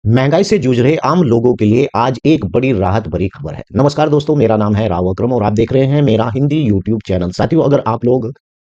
महंगाई से जूझ रहे आम लोगों के लिए आज एक बड़ी राहत भरी खबर है। नमस्कार दोस्तों, मेरा नाम है राव अकरम और आप देख रहे हैं मेरा हिंदी यूट्यूब चैनल। साथियों, अगर आप लोग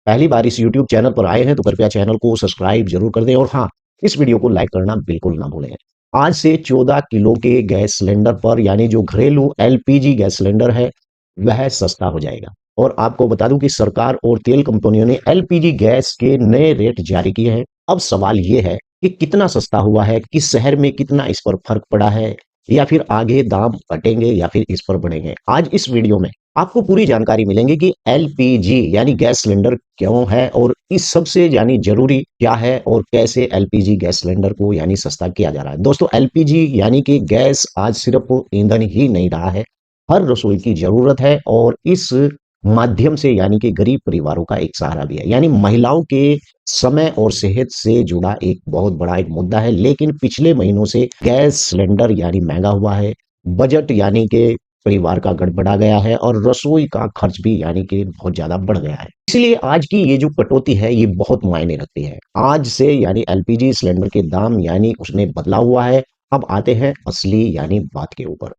पहली बार इस यूट्यूब चैनल पर आए हैं तो कृपया चैनल को सब्सक्राइब जरूर कर दें और हाँ, इस वीडियो को लाइक करना बिल्कुल ना भूलें। आज से 14 किलो के गैस सिलेंडर पर यानी जो घरेलू एलपीजी गैस सिलेंडर है वह सस्ता हो जाएगा। और आपको बता दूं कि सरकार और तेल कंपनियों ने एलपीजी गैस के नए रेट जारी किए हैं। अब सवाल ये है कि कितना सस्ता हुआ है, किस शहर में कितना इस पर फर्क पड़ा है, या फिर आगे दाम घटेंगे या फिर इस पर बढ़ेंगे। आज इस वीडियो में आपको पूरी जानकारी मिलेंगी कि एलपीजी यानी गैस सिलेंडर क्यों है और इस सबसे यानी जरूरी क्या है और कैसे एलपीजी गैस सिलेंडर को यानी सस्ता किया जा रहा है। दोस्तों, एलपीजी यानी कि गैस आज सिर्फ ईंधन ही नहीं रहा है, हर रसोई की जरूरत है और इस माध्यम से यानी कि गरीब परिवारों का एक सहारा भी है। यानी महिलाओं के समय और सेहत से जुड़ा एक बहुत बड़ा एक मुद्दा है। लेकिन पिछले महीनों से गैस सिलेंडर यानी महंगा हुआ है, बजट यानी कि परिवार का गड़बड़ा गया है और रसोई का खर्च भी यानी कि बहुत ज्यादा बढ़ गया है। इसलिए आज की ये जो कटौती है ये बहुत मायने रखती है। आज से यानी एलपीजी सिलेंडर के दाम यानी उसने बदला हुआ है। अब आते हैं असली यानी बात के ऊपर।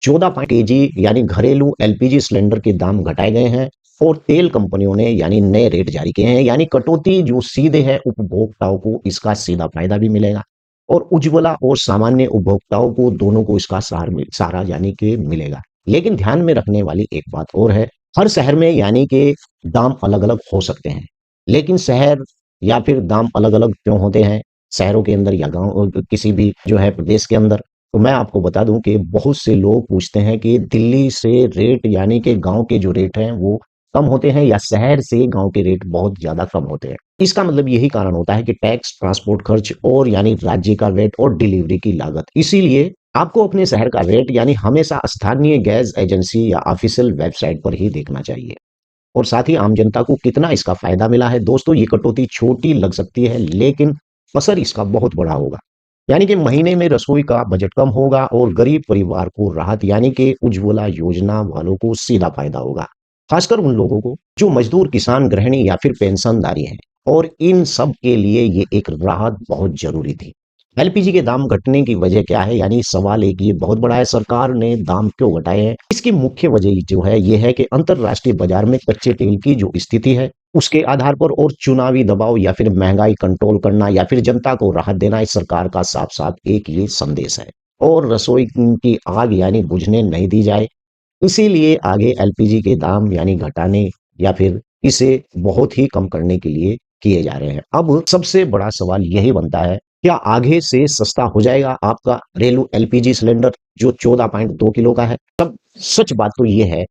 14 केजी यानी घरेलू एलपीजी सिलेंडर के दाम घटाए गए हैं और तेल कंपनियों ने यानी नए रेट जारी किए हैं। यानी कटौती जो सीधे है उपभोक्ताओं को इसका सीधा फायदा भी मिलेगा और उज्ज्वला और सामान्य उपभोक्ताओं को दोनों को इसका सहारा यानी कि मिलेगा। लेकिन ध्यान में रखने वाली एक बात और है, हर शहर में यानी कि दाम अलग अलग हो सकते हैं। लेकिन शहर या फिर दाम अलग अलग क्यों होते हैं शहरों के अंदर या गांव किसी भी जो है प्रदेश के अंदर, तो मैं आपको बता दूं कि बहुत से लोग पूछते हैं कि दिल्ली से रेट यानी कि गांव के जो रेट हैं वो कम होते हैं या शहर से गांव के रेट बहुत ज्यादा कम होते हैं। इसका मतलब यही कारण होता है कि टैक्स, ट्रांसपोर्ट खर्च और यानी राज्य का रेट और डिलीवरी की लागत। इसीलिए आपको अपने शहर का रेट यानी हमेशा स्थानीय गैस एजेंसी या ऑफिशियल वेबसाइट पर ही देखना चाहिए। और साथ ही आम जनता को कितना इसका फायदा मिला है। दोस्तों, ये कटौती छोटी लग सकती है लेकिन असर इसका बहुत बड़ा होगा। यानी कि महीने में रसोई का बजट कम होगा और गरीब परिवार को राहत यानी कि उज्ज्वला योजना वालों को सीधा फायदा होगा। खासकर उन लोगों को जो मजदूर, किसान, गृहिणी या फिर पेंशनधारी हैं। और इन सब के लिए ये एक राहत बहुत जरूरी थी। एलपीजी के दाम घटने की वजह क्या है, यानी सवाल एक ये बहुत बड़ा है, सरकार ने दाम क्यों घटाए हैं। इसकी मुख्य वजह जो है ये है कि अंतरराष्ट्रीय बाजार में कच्चे तेल की जो स्थिति है उसके आधार पर और चुनावी दबाव या फिर महंगाई कंट्रोल करना या फिर जनता को राहत देना इस सरकार का साफ साफ एक ये संदेश है। और रसोई की आग यानी बुझने नहीं दी जाए, इसीलिए आगे एलपीजी के दाम यानी घटाने या फिर इसे बहुत ही कम करने के लिए किए जा रहे हैं। अब सबसे बड़ा सवाल यही बनता है, क्या आगे से सस्ता हो जाएगा आपका घरेलू एलपीजी सिलेंडर जो 14.2 किलो का है। तब सच बात तो यह है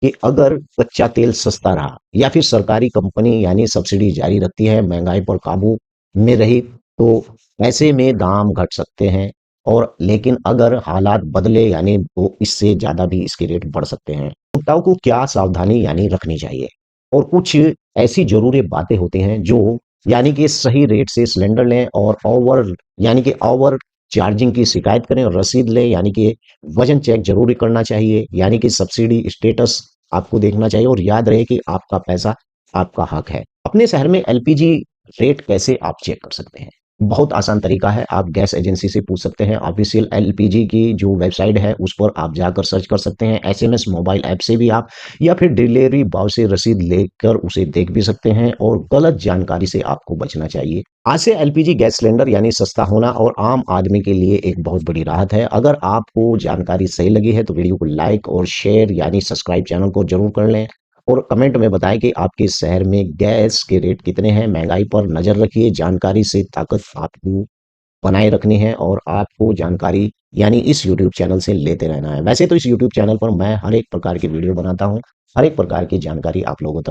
कि अगर कच्चा तेल सस्ता रहा या फिर सरकारी कंपनी यानी सब्सिडी जारी रखती है, महंगाई पर काबू में रही, तो ऐसे में दाम घट सकते हैं। और लेकिन अगर हालात बदले यानी तो इससे ज्यादा भी इसके रेट बढ़ सकते हैं। उपभोक्ताओं को क्या सावधानी यानी रखनी चाहिए और कुछ ऐसी जरूरी बातें होती हैं जो यानी कि सही रेट से सिलेंडर लें और ओवर चार्जिंग की शिकायत करें और रसीद लें। यानी कि वजन चेक जरूरी करना चाहिए, यानी कि सब्सिडी स्टेटस आपको देखना चाहिए और याद रहे कि आपका पैसा आपका हक है। अपने शहर में एलपीजी रेट कैसे आप चेक कर सकते हैं? बहुत आसान तरीका है, आप गैस एजेंसी से पूछ सकते हैं। ऑफिशियल एलपीजी की जो वेबसाइट है उस पर आप जाकर सर्च कर सकते हैं। एसएमएस मोबाइल ऐप से भी आप या फिर डिलीवरी बॉय से रसीद लेकर उसे देख भी सकते हैं। और गलत जानकारी से आपको बचना चाहिए। आज से एलपीजी गैस सिलेंडर यानी सस्ता होना और आम आदमी के लिए एक बहुत बड़ी राहत है। अगर आपको जानकारी सही लगी है तो वीडियो को लाइक और शेयर यानी सब्सक्राइब चैनल को जरूर कर लें और कमेंट में बताएं कि आपके शहर में गैस के रेट कितने हैं। महंगाई पर नजर रखिए, जानकारी से ताकत आपको बनाए रखनी है और आपको जानकारी यानी इस यूट्यूब चैनल से लेते रहना है। वैसे तो इस यूट्यूब चैनल पर मैं हर एक प्रकार की वीडियो बनाता हूं, हर एक प्रकार की जानकारी आप लोगों तक